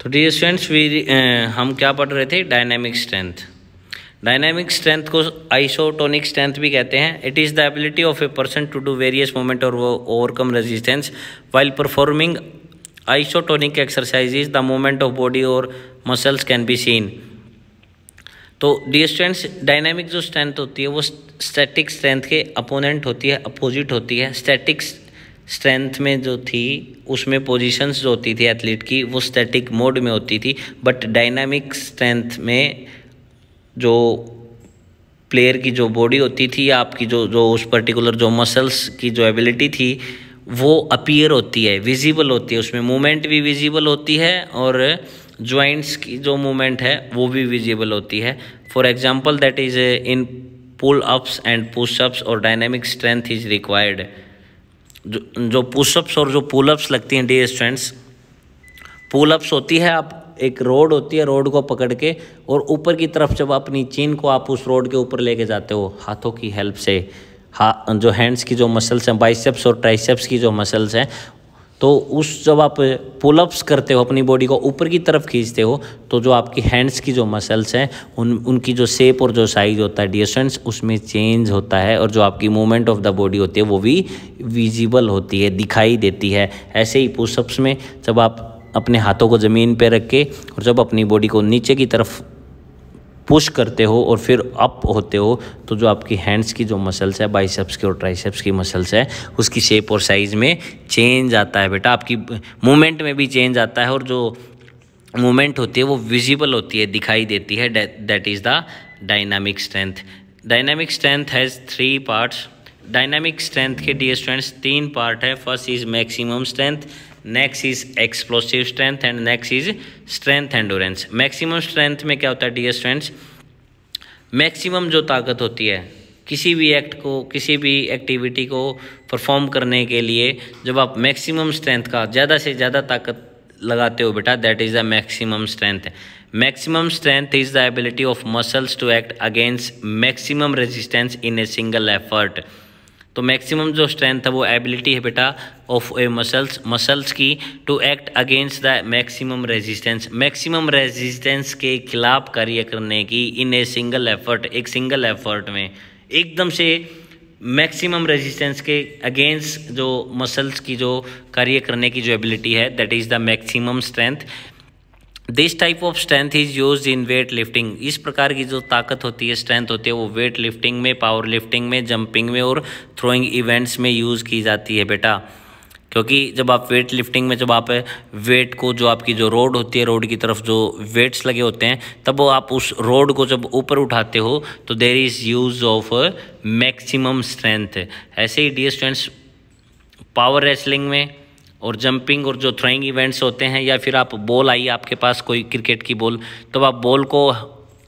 तो dear students हम क्या पढ़ रहे थे, डायनामिक स्ट्रेंथ। डायनामिक स्ट्रेंथ को आइसोटोनिक स्ट्रेंथ भी कहते हैं। It is the ability of a person to do various movement और overcome resistance while performing isotonic exercises. The movement of body और मसल्स कैन बी सीन। तो dear students, dynamic जो strength होती है वो स्टैटिक स्ट्रेंथ के opponent होती है, अपोजिट होती है। स्टैटिक स्ट्रेंथ में जो थी उसमें पोजीशंस जो होती थी एथलीट की वो स्टैटिक मोड में होती थी, बट डायनामिक स्ट्रेंथ में जो प्लेयर की जो बॉडी होती थी या आपकी जो उस पर्टिकुलर जो मसल्स की जो एबिलिटी थी वो अपीयर होती है, विजिबल होती है। उसमें मूवमेंट भी विजिबल होती है और जॉइंट्स की जो मूवमेंट है वो भी विजिबल होती है। For example that is in pull ups and pushups और डायनामिक स्ट्रेंथ इज रिक्वायर्ड। जो पुशअप्स और जो पुल अप्स लगती हैं डियर स्टूडेंट्स, पुल अप्स होती है, आप एक रोड होती है, रोड को पकड़ के और ऊपर की तरफ जब अपनी चीन को आप उस रोड के ऊपर लेके जाते हो हाथों की हेल्प से, जो हैंड्स की जो मसल्स हैं, बाइसेप्स और ट्राइसेप्स की जो मसल्स हैं, तो उस जब आप पुल अप्स करते हो अपनी बॉडी को ऊपर की तरफ खींचते हो तो जो आपकी हैंड्स की जो मसल्स हैं उनकी जो शेप और जो साइज होता है डियर स्टूडेंट्स उसमें चेंज होता है और जो आपकी मूवमेंट ऑफ द बॉडी होती है वो भी विजिबल होती है, दिखाई देती है। ऐसे ही पुशअप्स में जब आप अपने हाथों को ज़मीन पे रख के और जब अपनी बॉडी को नीचे की तरफ पुश करते हो और फिर अप होते हो तो जो आपकी हैंड्स की जो मसल्स है, बाइसेप्स की और ट्राइसेप्स की मसल्स है, उसकी शेप और साइज़ में चेंज आता है बेटा। आपकी मूवमेंट में भी चेंज आता है और जो मूवमेंट होती है वो विजिबल होती है, दिखाई देती है। That is the dynamic strength. Dynamic strength has 3 parts. Dynamic strength के डियर स्टूडेंट्स 3 पार्ट है। First is maximum strength, next is explosive strength and next is strength endurance. Maximum strength में क्या होता है डियर स्टूडेंट्स, मैक्सिमम जो ताकत होती है किसी भी एक्ट को, किसी भी एक्टिविटी को परफॉर्म करने के लिए जब आप मैक्सिमम स्ट्रेंथ का ज़्यादा से ज़्यादा ताकत लगाते हो बेटा, that is the maximum strength. Maximum strength is the ability of muscles to act against maximum resistance in a single effort. तो मैक्सिमम जो स्ट्रेंथ है वो एबिलिटी है बेटा ऑफ ए मसल्स की to act against the maximum resistance, maximum resistance के खिलाफ कार्य करने की इन ए सिंगल एफर्ट, एक सिंगल एफर्ट में एकदम से मैक्सिमम रेजिस्टेंस के अगेंस्ट जो मसल्स की जो कार्य करने की जो एबिलिटी है, that is the maximum strength. This type of strength is use in weight lifting. इस प्रकार की जो ताकत होती है, स्ट्रेंथ होती है, वो वेट लिफ्टिंग में, पावर लिफ्टिंग में, जंपिंग में और थ्रोइंग इवेंट्स में यूज़ की जाती है बेटा। क्योंकि जब आप वेट लिफ्टिंग में जब आप वेट को, जो आपकी जो रोड होती है, रोड की तरफ जो वेट्स लगे होते हैं, तब वो आप उस रोड को जब ऊपर उठाते हो तो there is use of maximum strength. ऐसे ही डियर स्टूडेंट्स पावर रेसलिंग में और जंपिंग और जो थ्रोइंग इवेंट्स होते हैं, या फिर आप बॉल आई आपके पास कोई क्रिकेट की बॉल, तो आप बॉल को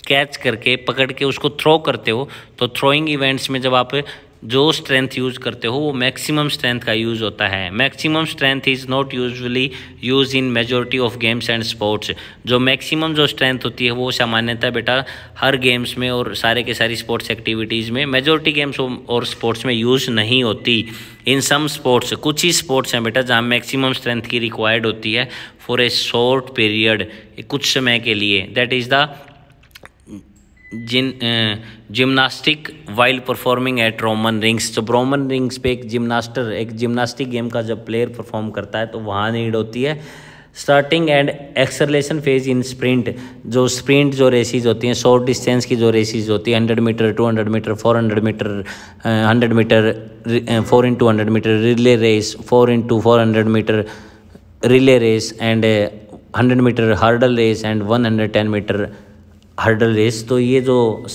कैच करके पकड़ के उसको थ्रो करते हो, तो थ्रोइंग इवेंट्स में जब आप जो स्ट्रेंथ यूज़ करते हो वो मैक्सिमम स्ट्रेंथ का यूज़ होता है। Maximum strength is not usually use in majority of games and sports. जो मैक्सिमम जो स्ट्रेंथ होती है वो सामान्यतः बेटा हर गेम्स में और सारे के सारी स्पोर्ट्स एक्टिविटीज़ में, मेजॉरिटी गेम्स और स्पोर्ट्स में यूज़ नहीं होती। इन सम स्पोर्ट्स, कुछ ही स्पोर्ट्स हैं बेटा जहाँ मैक्सिमम स्ट्रेंथ की रिक्वायर्ड होती है फॉर ए शॉर्ट पीरियड, कुछ समय के लिए। That is the gymnastic while performing at Roman rings. जब रोमन रिंग्स पे एक जिम्नास्टिक गेम का जब प्लेयर परफॉर्म करता है तो वहाँ नीड होती है। Starting and acceleration phase in sprint. जो स्प्रिंट जो रेसेस होती हैं, शॉर्ट डिस्टेंस की जो रेसेस होती है, 100 metre, 200 metre, 400 metre, 100 metre, 4x100 metre relay race, 4x400 metre relay race and 100 metre hurdle race and 110 metre hurdle race. तो ये जो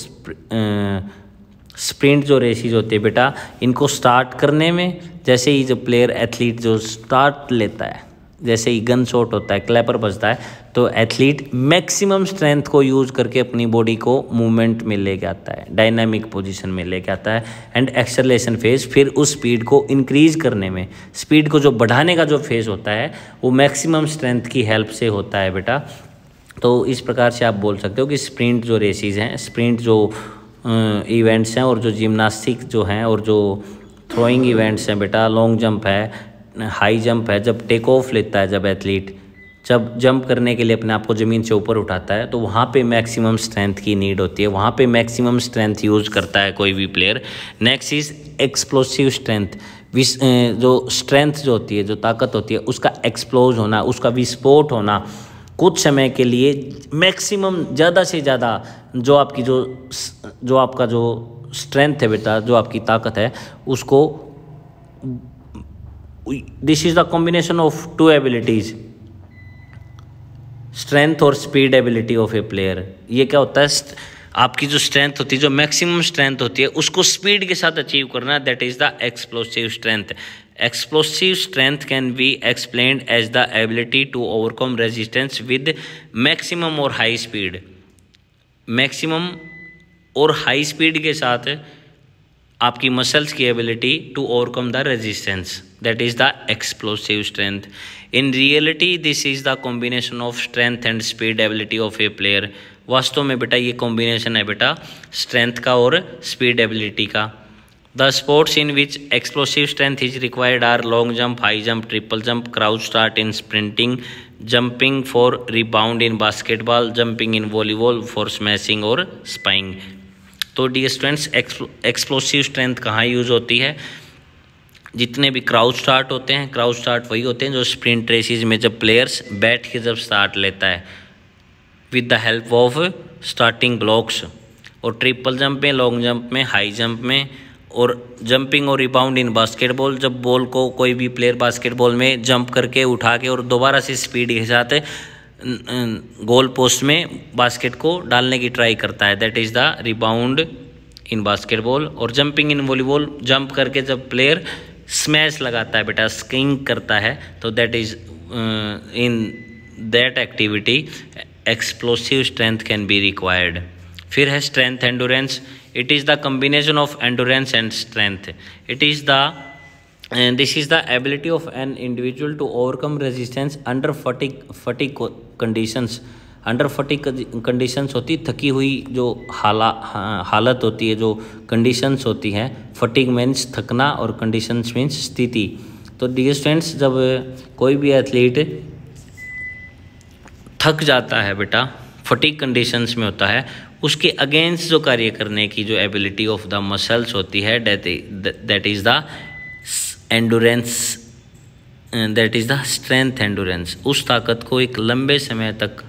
स्प्रिंट जो रेसेस होती है बेटा, इनको स्टार्ट करने में जैसे ही जो प्लेयर एथलीट जो स्टार्ट लेता है, जैसे ही गन शॉट होता है, क्लैपर बजता है, तो एथलीट मैक्सिमम स्ट्रेंथ को यूज करके अपनी बॉडी को मूवमेंट में लेके आता है, डायनामिक पोजीशन में लेके आता है। एंड एक्सेलरेशन फेज, फिर उस स्पीड को इंक्रीज करने में, स्पीड को जो बढ़ाने का जो फेज होता है वो मैक्सिमम स्ट्रेंथ की हेल्प से होता है बेटा। तो इस प्रकार से आप बोल सकते हो कि स्प्रिंट जो रेसेस हैं, स्प्रिंट जो इवेंट्स हैं और जो जिम्नास्टिक जो हैं और जो थ्रोइंग इवेंट्स हैं बेटा, लॉन्ग जंप है, हाई जंप है, जब टेक ऑफ लेता है जब एथलीट, जब जंप करने के लिए अपने आप को ज़मीन से ऊपर उठाता है तो वहाँ पे मैक्सिमम स्ट्रेंथ की नीड होती है, वहाँ पे मैक्सिमम स्ट्रेंथ यूज़ करता है कोई भी player. Next is explosive strength. जो स्ट्रेंथ जो होती है, जो ताकत होती है, उसका एक्सप्लोज होना, उसका विस्फोट होना, कुछ समय के लिए मैक्सिमम ज़्यादा से ज़्यादा जो आपकी जो आपका जो स्ट्रेंथ है बेटा, जो आपकी ताकत है, उसको this is the combination of two abilities, strength और speed ability of a player. ये क्या होता है, आपकी जो स्ट्रेंथ होती है, जो मैक्सिमम स्ट्रेंथ होती है, उसको स्पीड के साथ अचीव करना, that is the explosive strength. Explosive strength can be explained as the ability to overcome resistance with maximum और हाई स्पीड। मैक्सिमम और हाई स्पीड के साथ आपकी मसल्स की ability to overcome the resistance, that is the explosive strength. In reality this is the combination of strength and speed ability of a player. वास्तव में बेटा ये कॉम्बिनेशन है बेटा स्ट्रेंथ का और स्पीड एबिलिटी का। The sports in which explosive strength is required are long jump, high jump, triple jump, crouch start in sprinting, jumping for rebound in basketball, jumping in volleyball for smashing और spiking. तो dear students, explosive strength कहाँ use होती है? जितने भी crouch start होते हैं, crouch start वही होते हैं जो स्प्रिंट रेसेस में जब प्लेयर्स बैठ के जब स्टार्ट लेता है with the help of starting blocks, और ट्रिपल जंप में, लॉन्ग जंप में, हाई जंप में, और जंपिंग और रिबाउंड इन बास्केटबॉल, जब बॉल को कोई भी प्लेयर बास्केटबॉल में जंप करके उठा के और दोबारा से स्पीड के साथ गोल पोस्ट में बास्केट को डालने की ट्राई करता है, that is the rebound in basketball. और जंपिंग इन वॉलीबॉल, जंप करके जब प्लेयर स्मैश लगाता है बेटा, स्किंग करता है, तो that is in that activity explosive strength can be required. फिर है strength endurance. It is the combination of endurance and strength. It is the this is the ability of an individual to overcome resistance under fatigue conditions. Under fatigue conditions होती, थकी हुई जो हालत होती है, जो कंडीशंस होती हैं। फटीग मीन्स थकना और कंडीशंस मीन्स स्थिति। तो डियर स्टूडेंट्स, जब कोई भी एथलीट थक जाता है बेटा, फटीग कंडीशंस में होता है, उसके अगेंस्ट जो कार्य करने की जो एबिलिटी ऑफ द मसल्स होती है, that is the endurance, that is the strength endurance. उस ताकत को एक लंबे समय तक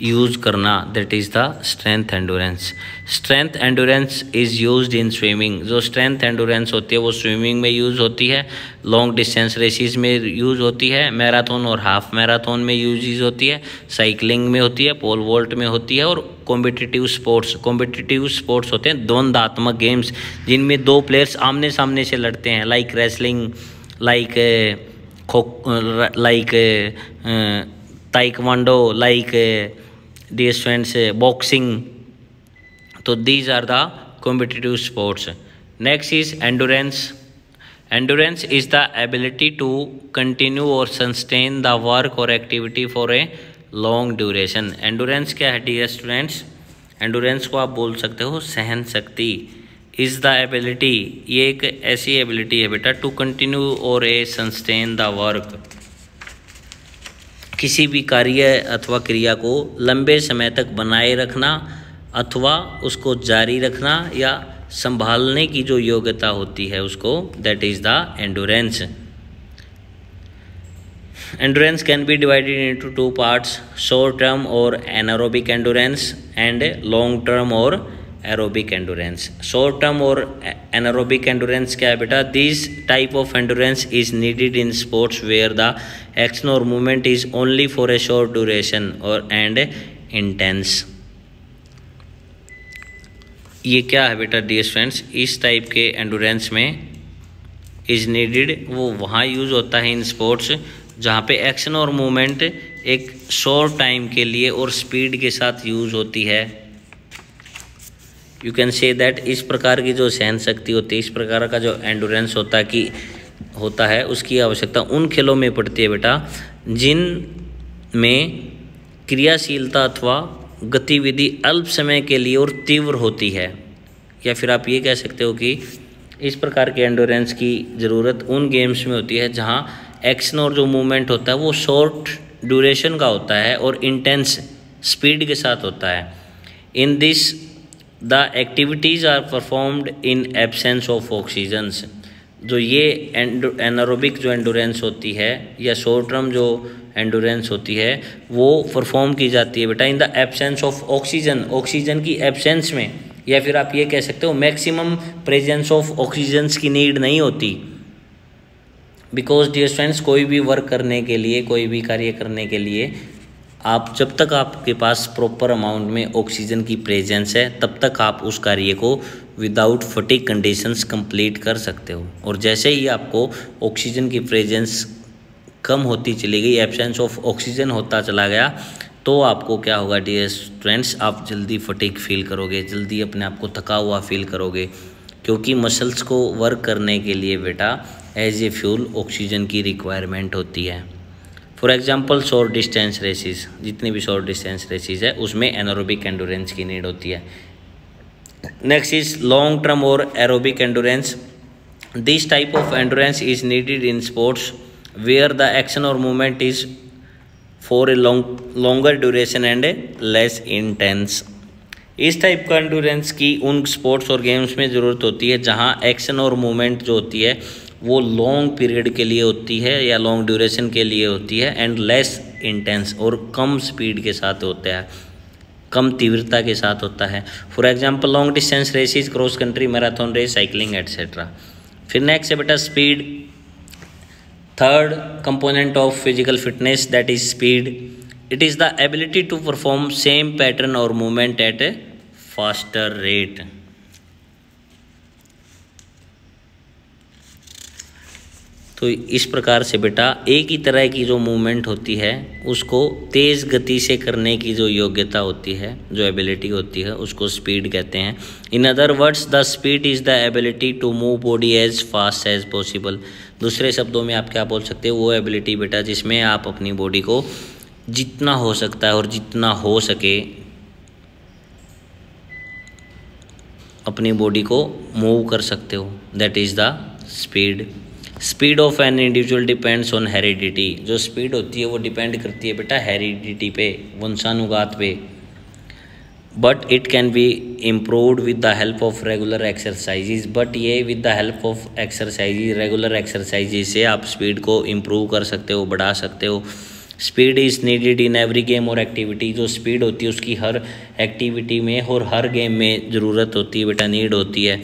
यूज़ करना, that is the strength endurance. Strength endurance is used in swimming. जो स्ट्रेंथ एंडोरेंस होती है वो स्विमिंग में यूज़ होती है, लॉन्ग डिस्टेंस रेसेस में यूज़ होती है, मैराथन और हाफ मैराथन में यूज होती है, साइकिलिंग में होती है, पोल वॉल्ट में होती है, और कॉम्पिटिटिव स्पोर्ट्स होते हैं द्वंद्वात्मक गेम्स, जिनमें दो प्लेयर्स आमने सामने से लड़ते हैं, like wrestling, like taekwondo, like dear students boxing. तो these are the competitive sports. Next is endurance. Endurance is the ability to continue और सस्टेन द वर्क और activity for a long duration. Endurance क्या है dear students? Endurance को आप बोल सकते हो सहन शक्ति। इज द एबिलिटी, ये एक ऐसी एबिलिटी है बेटा, टू कंटिन्यू और ए सस्टेन द वर्क, किसी भी कार्य अथवा क्रिया को लंबे समय तक बनाए रखना अथवा उसको जारी रखना या संभालने की जो योग्यता होती है उसको, that is the endurance. Endurance can be divided into two parts, short term और anaerobic endurance and long term और एरोबिक एंडोरेंस। शॉर्ट टर्म और एनारोबिक एंडोरेंस क्या है बेटा? This type of endurance is needed in sports where the action और movement is only for a short duration और and intense. ये क्या है बेटा डियर स्टूडेंट्स? इस टाइप के एंडोरेंस में इज नीडेड, वो वहाँ यूज़ होता है इन स्पोर्ट्स जहाँ पे एक्शन और मूवमेंट एक शॉर्ट टाइम के लिए और स्पीड के साथ यूज़ होती है। यू कैन से दैट इस प्रकार की जो सहन शक्ति होती है, इस प्रकार का जो एंडोरेंस होता है उसकी आवश्यकता उन खेलों में पड़ती है बेटा जिन में क्रियाशीलता अथवा गतिविधि अल्प समय के लिए और तीव्र होती है। या फिर आप ये कह सकते हो कि इस प्रकार के एंडोरेंस की ज़रूरत उन गेम्स में होती है जहाँ एक्शन और जो मूवमेंट होता है वो शॉर्ट ड्यूरेशन का होता है और इंटेंस स्पीड के साथ होता है। In this the activities are performed in absence of oxygens. जो ये एनारोबिक जो एंडोरेंस होती है या शॉर्ट टर्म जो एंडोरेंस होती है वो परफॉर्म की जाती है बेटा in the absence of oxygen, oxygen की एब्सेंस में, या फिर आप ये कह सकते हो मैक्सिमम प्रेजेंस ऑफ ऑक्सीजन्स की नीड नहीं होती। बिकॉज डियर स्टूडेंट्स, कोई भी वर्क करने के लिए, कोई भी कार्य करने के लिए आप जब तक आपके पास प्रॉपर अमाउंट में ऑक्सीजन की प्रेजेंस है तब तक आप उस कार्य को विदाउट फटीग कंडीशंस कंप्लीट कर सकते हो। और जैसे ही आपको ऑक्सीजन की प्रेजेंस कम होती चली गई, एब्सेंस ऑफ ऑक्सीजन होता चला गया, तो आपको क्या होगा डियर स्टूडेंट्स, आप जल्दी फटीग फील करोगे, जल्दी अपने आप को थका हुआ फील करोगे, क्योंकि मसल्स को वर्क करने के लिए बेटा एज ए फ्यूल ऑक्सीजन की रिक्वायरमेंट होती है। For example short distance races, जितनी भी शॉर्ट डिस्टेंस रेसिस है उसमें एनारोबिक एंडोरेंस की नीड होती है। नेक्स्ट इज लॉन्ग टर्म और aerobic endurance. This type of endurance is needed in sports where the action और movement is for a longer duration and less intense. इस type का endurance की उन sports और गेम्स में ज़रूरत होती है जहां एक्शन और मूवमेंट जो होती है वो लॉन्ग पीरियड के लिए होती है या लॉन्ग ड्यूरेशन के लिए होती है, एंड लेस इंटेंस, और कम स्पीड के साथ होता है, कम तीव्रता के साथ होता है। For example long distance races, cross country, marathon race, cycling etcetera. फिर नेक्स्ट है बेटा speed, third component of physical fitness, that is speed. It is the ability to perform same pattern और movement at a faster rate. तो इस प्रकार से बेटा एक ही तरह की जो मूवमेंट होती है उसको तेज़ गति से करने की जो योग्यता होती है, जो एबिलिटी होती है, उसको स्पीड कहते हैं। In other words the speed is the ability to move body as fast as possible. दूसरे शब्दों में आप क्या बोल सकते हो, वो एबिलिटी बेटा जिसमें आप अपनी बॉडी को जितना हो सकता है और जितना हो सके अपनी बॉडी को मूव कर सकते हो, that is the speed. Speed of an individual depends on heredity. जो स्पीड होती है वो डिपेंड करती है बेटा हेरिडिटी पे, वंशानुगत पे, but it can be improved with the help of regular exercises. But ये with the help of exercises, regular exercises से आप स्पीड को इम्प्रूव कर सकते हो, बढ़ा सकते हो। Speed is needed in every game और एक्टिविटी। जो स्पीड होती है उसकी हर एक्टिविटी में और हर गेम में ज़रूरत होती है बेटा, नीड होती है।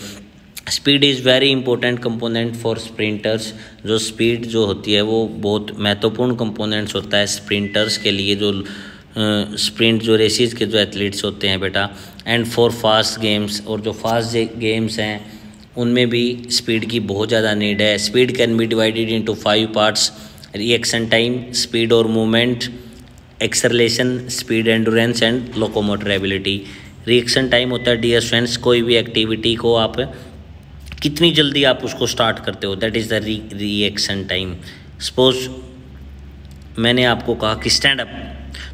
Speed is very important component for sprinters. जो स्पीड जो होती है वो बहुत महत्वपूर्ण कंपोनेंट्स होता है स्प्रिंटर्स के लिए, जो स्प्रिंट जो रेसिस के जो एथलीट्स होते हैं बेटा, एंड फॉर फास्ट गेम्स। और जो फास्ट गेम्स हैं उनमें भी स्पीड की बहुत ज़्यादा नीड है। Speed can be divided into 5 parts, reaction time, speed और movement, acceleration, speed endurance and locomotor ability. Reaction time होता है डियर स्टूडेंट्स, कोई भी एक्टिविटी को आप कितनी जल्दी आप उसको स्टार्ट करते हो, that is the reaction time. Suppose मैंने आपको कहा कि स्टैंड अप,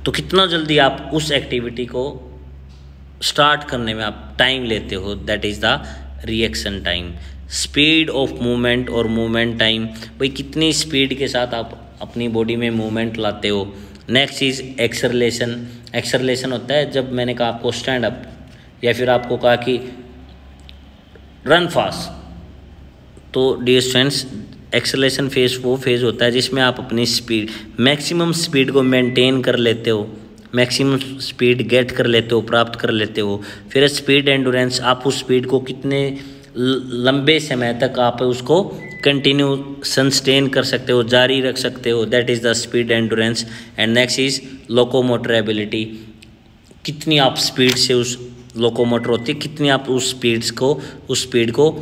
तो कितना जल्दी आप उस एक्टिविटी को स्टार्ट करने में आप टाइम लेते हो, that is the reaction time. Speed of movement और मूवमेंट टाइम, भाई कितनी स्पीड के साथ आप अपनी बॉडी में मूवमेंट लाते हो। Next is acceleration. एक्सेलरेशन होता है जब मैंने कहा आपको स्टैंड अप, या फिर आपको कहा कि रन फास्ट, तो डियर स्टूडेंट्स एक्सेलरेशन फेज वो फेज होता है जिसमें आप अपनी स्पीड, मैक्सिमम स्पीड को मेंटेन कर लेते हो, मैक्सिमम स्पीड गेट कर लेते हो, प्राप्त कर लेते हो। फिर स्पीड एंडोरेंस, आप उस स्पीड को कितने लंबे समय तक आप उसको कंटिन्यू सस्टेन कर सकते हो, जारी रख सकते हो, that is the speed endurance. And next is locomotor ability, कितनी आप स्पीड से उस लोकोमोटर होती है, कितनी आप उस स्पीड को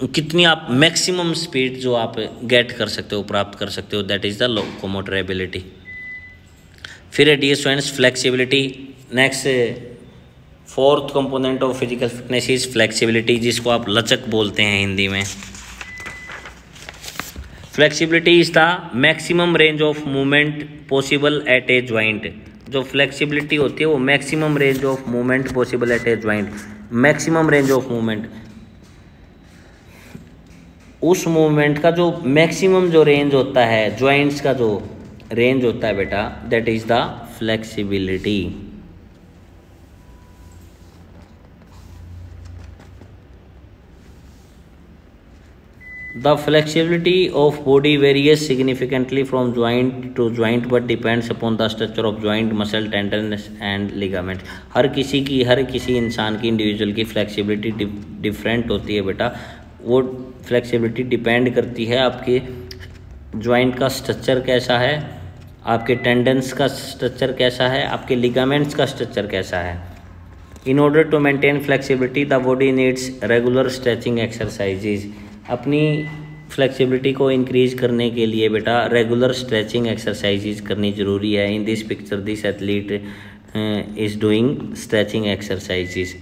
कितनी आप मैक्सिमम स्पीड जो आप गेट कर सकते हो, प्राप्त कर सकते हो, that is the locomotor ability. फिर dear students flexibility. Next fourth component of physical fitness is flexibility, जिसको आप लचक बोलते हैं हिंदी में। Flexibility is the maximum range of movement possible at a joint. जो फ्लेक्सिबिलिटी होती है वो maximum range of movement possible at a joint. Maximum range of movement, उस मूवमेंट का जो मैक्सिमम जो रेंज होता है, ज्वाइंट्स का जो रेंज होता है बेटा, that is the flexibility. The flexibility of body varies significantly from joint to joint but depends upon the structure of joint, muscle, tendons and ligament। हर किसी इंसान की इंडिविजुअल की फ्लेक्सिबिलिटी डिफरेंट होती है बेटा। वो फ्लेक्सिबिलिटी डिपेंड करती है आपके जॉइंट का स्ट्रक्चर कैसा है, आपके टेंडन्स का स्ट्रक्चर कैसा है, आपके लिगामेंट्स का स्ट्रक्चर कैसा है। In order to maintain flexibility the body needs regular stretching exercises. अपनी फ्लेक्सिबिलिटी को इंक्रीज करने के लिए बेटा रेगुलर स्ट्रेचिंग एक्सरसाइजेज करनी ज़रूरी है। In this picture this athlete is doing stretching exercises.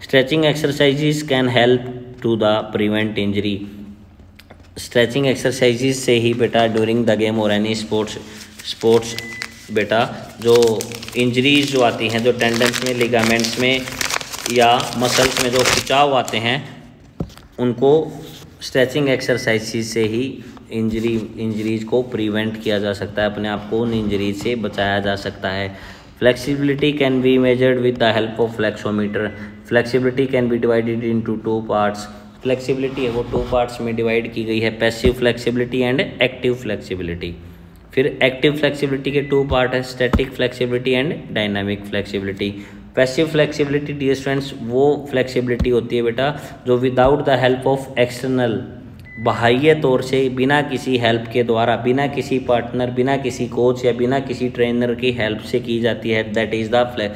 Stretching exercises can help to the prevent injury. Stretching exercises से ही बेटा ड्यूरिंग द गेम और एनी स्पोर्ट्स बेटा जो इंजरीज जो आती हैं, जो टेंडन्स में, लिगामेंट्स में या मसल्स में जो खिंचाव आते हैं, उनको स्ट्रेचिंग एक्सरसाइज से ही इंजरीज को प्रिवेंट किया जा सकता है, अपने आप को उन इंजरीज से बचाया जा सकता है। Flexibility can be measured with the help of flexometer. Flexibility can be divided into 2 parts. Flexibility है वो 2 पार्ट्स में डिवाइड की गई है, passive flexibility and active flexibility. फिर एक्टिव फ्लेक्सिबिलिटी के 2 पार्ट है, static flexibility and dynamic flexibility. Passive flexibility dear students वो फ्लेक्सिबिलिटी होती है बेटा जो without the help of external, बाह्य तौर से बिना किसी हेल्प के द्वारा, बिना किसी पार्टनर, बिना किसी कोच या बिना किसी ट्रेनर की हेल्प से की जाती है, that is the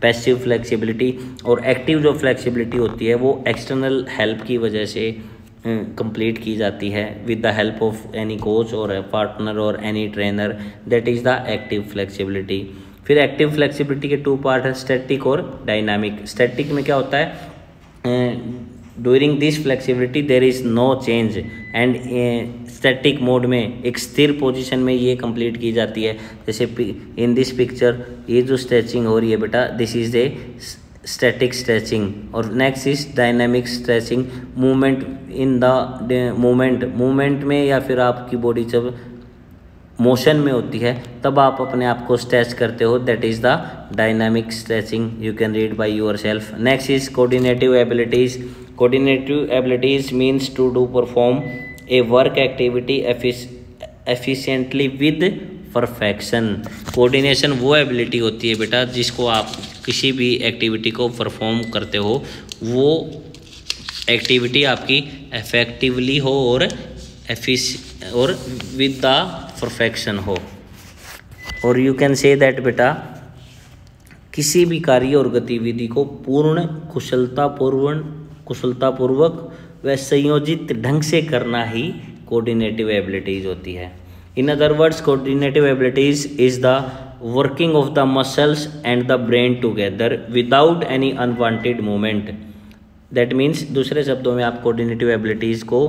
passive flexibility. और एक्टिव जो फ्लेक्सिबिलिटी होती है वो एक्सटर्नल हेल्प की वजह से कंप्लीट की जाती है with the help of any coach और पार्टनर और any trainer, that is the active flexibility. फिर एक्टिव फ्लेक्सिबिलिटी के 2 पार्ट है, स्टैटिक और डायनामिक। स्टैटिक में क्या होता है, during this flexibility there is no change and static mode में एक स्थिर पोजीशन में ये कंप्लीट की जाती है। जैसे इन दिस पिक्चर ये जो स्ट्रेचिंग हो रही है बेटा, this is the static stretching. और next is dynamic stretching, movement in the movement में या फिर आपकी बॉडी जब मोशन में होती है तब आप अपने आप को स्ट्रेच करते हो, that is the dynamic stretching. You can read by yourself. Next is coordinative abilities. Coordinative abilities means to do perform a work activity efficiently with perfection. Coordination वो एबिलिटी होती है बेटा जिसको आप किसी भी एक्टिविटी को परफॉर्म करते हो, वो एक्टिविटी आपकी इफेक्टिवली हो और विद द परफेक्शन हो। और यू कैन से दैट बेटा किसी भी कार्य और गतिविधि को पूर्ण कुशलतापूर्वक व संयोजित ढंग से करना ही कोऑर्डिनेटिव एबिलिटीज होती है। इन other words coordinative abilities is the working of the muscles and the brain together without any unwanted movement. That means दूसरे शब्दों में आप कोऑर्डिनेटिव एबिलिटीज को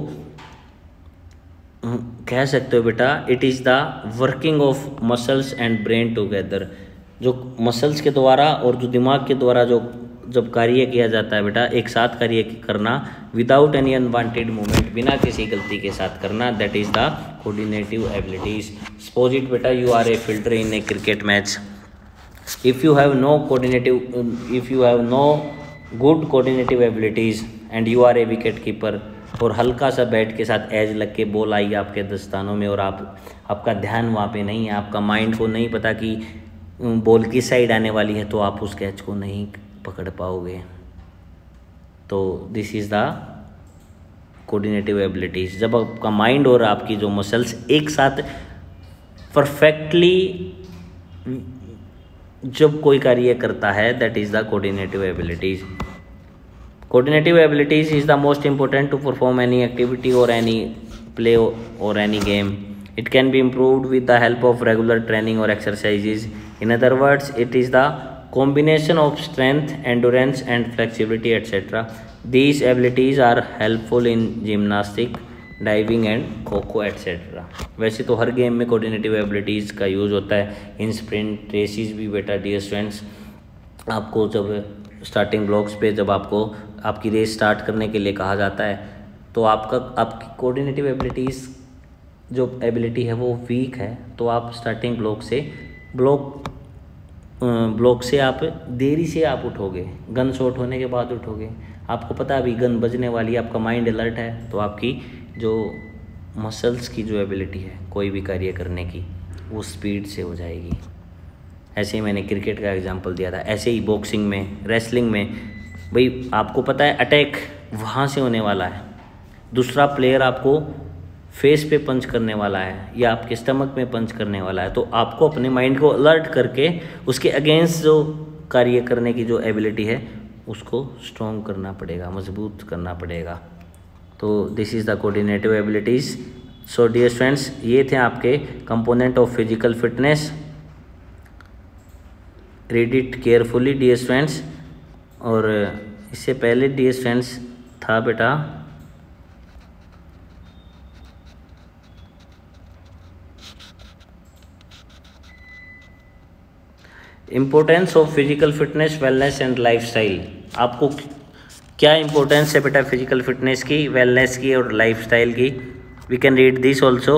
कह सकते हो बेटा, it is the working of muscles and brain together. जो मसल्स के द्वारा और जो दिमाग के द्वारा जो जब कार्य किया जाता है बेटा, एक साथ कार्य करना विदाउट एनी अनवांटेड मूवमेंट, बिना किसी गलती के साथ करना, that is the coordinative abilities. Suppose it बेटा you are a fielder in a cricket match. If you have no good coordinative abilities and you are a wicket keeper, और हल्का सा बैट के साथ एज लग के बॉल आई आपके दस्तानों में और आपका ध्यान वहाँ पे नहीं है, आपका माइंड को नहीं पता कि बॉल किस साइड आने वाली है, तो आप उस कैच को नहीं पकड़ पाओगे। तो this is the coordinative abilities. जब आपका माइंड और आपकी जो मसल्स एक साथ परफेक्टली जब कोई कार्य करता है, that is the coordinative abilities. Coordinative abilities is the most important to perform any activity or any play or any game. It can be improved with the help of regular training or exercises. In other words, it is the combination of strength, endurance and flexibility etc. These abilities are helpful in gymnastics, diving and kho kho etc. वैसे तो हर game में coordinative abilities का use होता है। इन sprint racist भी बेटा dear students, आपको जब स्टार्टिंग ब्लॉक्स पे जब आपको आपकी रेस स्टार्ट करने के लिए कहा जाता है, तो आपकी कोऑर्डिनेटिव एबिलिटीज़ जो एबिलिटी है वो वीक है, तो आप स्टार्टिंग ब्लॉक से आप देरी से आप उठोगे, गन शॉट होने के बाद उठोगे। आपको पता है अभी गन बजने वाली है, आपका माइंड अलर्ट है, तो आपकी जो मसल्स की जो एबिलिटी है कोई भी कार्य करने की वो स्पीड से हो जाएगी। ऐसे ही मैंने क्रिकेट का एग्जांपल दिया था, ऐसे ही बॉक्सिंग में, रेसलिंग में, भाई आपको पता है अटैक वहाँ से होने वाला है, दूसरा प्लेयर आपको फेस पे पंच करने वाला है या आपके स्टमक में पंच करने वाला है, तो आपको अपने माइंड को अलर्ट करके उसके अगेंस्ट जो कार्य करने की जो एबिलिटी है उसको स्ट्रॉन्ग करना पड़ेगा, मजबूत करना पड़ेगा। तो this is the coordinative abilities. So dear students, ये थे आपके component of physical fitness. Read it carefully dear students. और इससे पहले डियर स्टूडेंट्स था बेटा importance of physical fitness, wellness and lifestyle. आपको क्या इम्पोर्टेंस है बेटा फिजिकल फिटनेस की, वेलनेस की और लाइफस्टाइल की? We can read this also.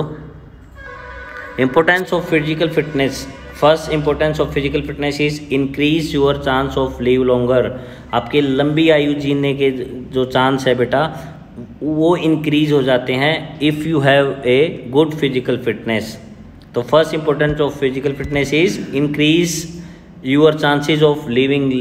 Importance of physical fitness, first importance of physical fitness is increase your chance of live longer. आपके लंबी आयु जीने के जो चांस है बेटा वो इंक्रीज हो जाते हैं if you have a good physical fitness. तो first importance of physical fitness is increase your chances of living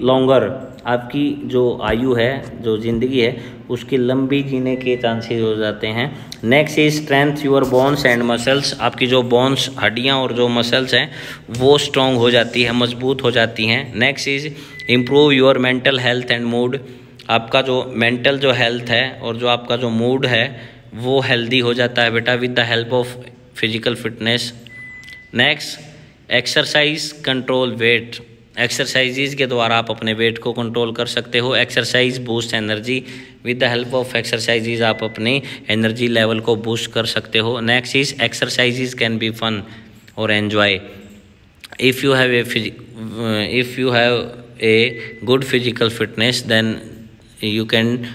longer. आपकी जो आयु है, जो ज़िंदगी है, उसकी लंबी जीने के चांसेस हो जाते हैं। Next is strength your bones and muscles. आपकी जो बोन्स, हड्डियाँ और जो मसल्स हैं वो स्ट्रॉन्ग हो जाती है, मजबूत हो जाती हैं। Next is improve your mental health and mood. आपका जो मेंटल जो हेल्थ है और जो आपका जो मूड है वो हेल्दी हो जाता है बेटा with the help of physical fitness. Next exercise control weight. Exercises के द्वारा आप अपने वेट को कंट्रोल कर सकते हो। Exercise boost energy. With the help of exercises आप अपनी एनर्जी लेवल को बूस्ट कर सकते हो। Next is exercises can be fun और enjoy. If you have a good physical fitness then you can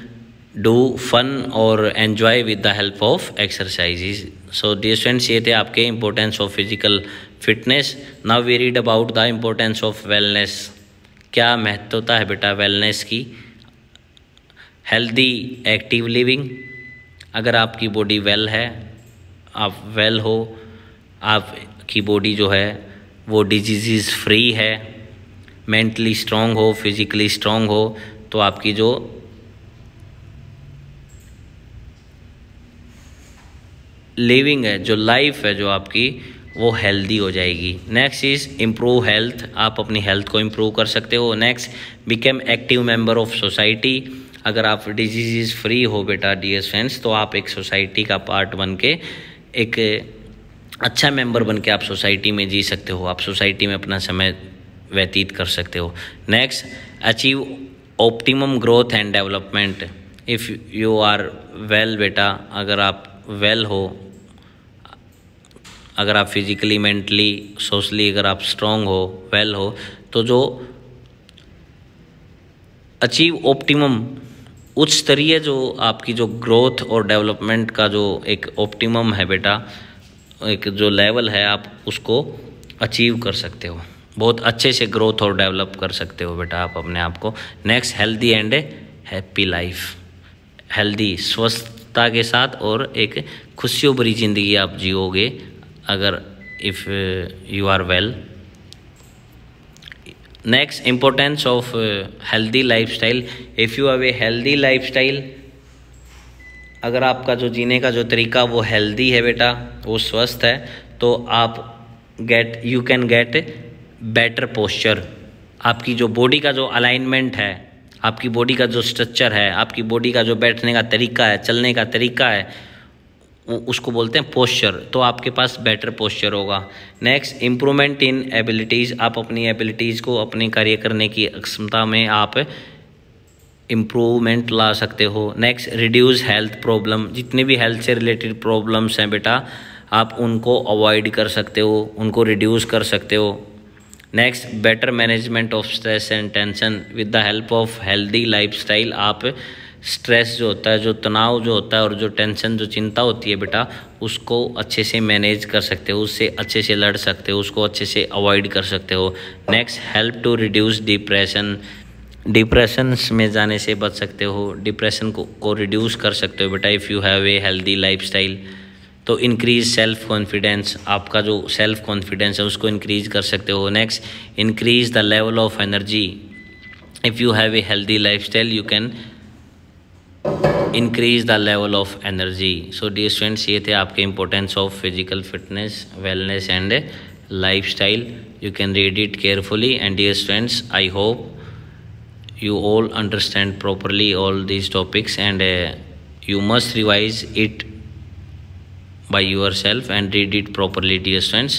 do fun और enjoy with the help of exercises. So dear students, ये थे आपके importance of physical fitness. Now we read about the importance of wellness. क्या महत्वता है बेटा wellness की? Healthy active living. अगर आपकी बॉडी वेल है, आप वेल हो, आपकी बॉडी जो है वो डिजीज़ फ्री है, मेंटली स्ट्रॉन्ग हो, फिजिकली स्ट्रॉन्ग हो, तो आपकी जो लिविंग है, जो लाइफ है जो आपकी, वो हेल्दी हो जाएगी। Next is improve health. आप अपनी हेल्थ को इम्प्रूव कर सकते हो। Next become active member of society. अगर आप डिजीज़ फ्री हो बेटा डियर फ्रेंड्स, तो आप एक सोसाइटी का पार्ट बन के, एक अच्छा मेंबर बन के आप सोसाइटी में जी सकते हो, आप सोसाइटी में अपना समय व्यतीत कर सकते हो। Next achieve optimum growth and development. If you are well बेटा, अगर आप वेल हो, अगर आप फिजिकली, मेंटली, सोशली अगर आप स्ट्रॉन्ग हो, वेल हो, तो जो अचीव ऑप्टिमम, उच्च स्तरीय जो आपकी जो ग्रोथ और डेवलपमेंट का जो एक ऑप्टिमम है बेटा, एक जो लेवल है, आप उसको अचीव कर सकते हो, बहुत अच्छे से ग्रोथ और डेवलप कर सकते हो बेटा आप अपने आप को। Next healthy and happy life. Healthy, स्वस्थता के साथ, और एक खुशियों भरी ज़िंदगी आप जियोगे अगर if you are well. Next importance of healthy lifestyle. If you have a healthy lifestyle, अगर आपका जो जीने का जो तरीका वो हेल्दी है बेटा, वो स्वस्थ है, तो आप you can get better posture. आपकी जो बॉडी का जो अलाइनमेंट है, आपकी बॉडी का जो स्ट्रक्चर है, आपकी बॉडी का जो बैठने का तरीका है, चलने का तरीका है, उसको बोलते हैं पोस्चर। तो आपके पास बेटर पोस्चर होगा। Next improvement in abilities. आप अपनी एबिलिटीज़ को, अपनी कार्य करने की क्षमता में आप इम्प्रूवमेंट ला सकते हो। Next reduce health problem. जितने भी हेल्थ से रिलेटेड प्रॉब्लम्स हैं बेटा, आप उनको अवॉइड कर सकते हो, उनको रिड्यूस कर सकते हो। Next better management of stress and tension. With the help of healthy lifestyle आप स्ट्रेस जो होता है, जो तनाव जो होता है और जो टेंशन जो चिंता होती है बेटा, उसको अच्छे से मैनेज कर सकते हो, उससे अच्छे से लड़ सकते हो, उसको अच्छे से अवॉइड कर सकते हो। Next, help to reduce depression, depression में जाने से बच सकते हो, डिप्रेशन को रिड्यूस कर सकते हो बेटा if you have a healthy lifestyle. तो इंक्रीज सेल्फ कॉन्फिडेंस, आपका जो सेल्फ कॉन्फिडेंस है उसको इंक्रीज कर सकते हो। Next, increase the level of energy, if you have a healthy lifestyle you can increase the level of energy. So dear students, ये थे आपके importance of physical fitness, wellness and lifestyle. You can read it carefully and dear students, I hope you all understand properly all these topics, and you must revise it by yourself and read it properly, dear students.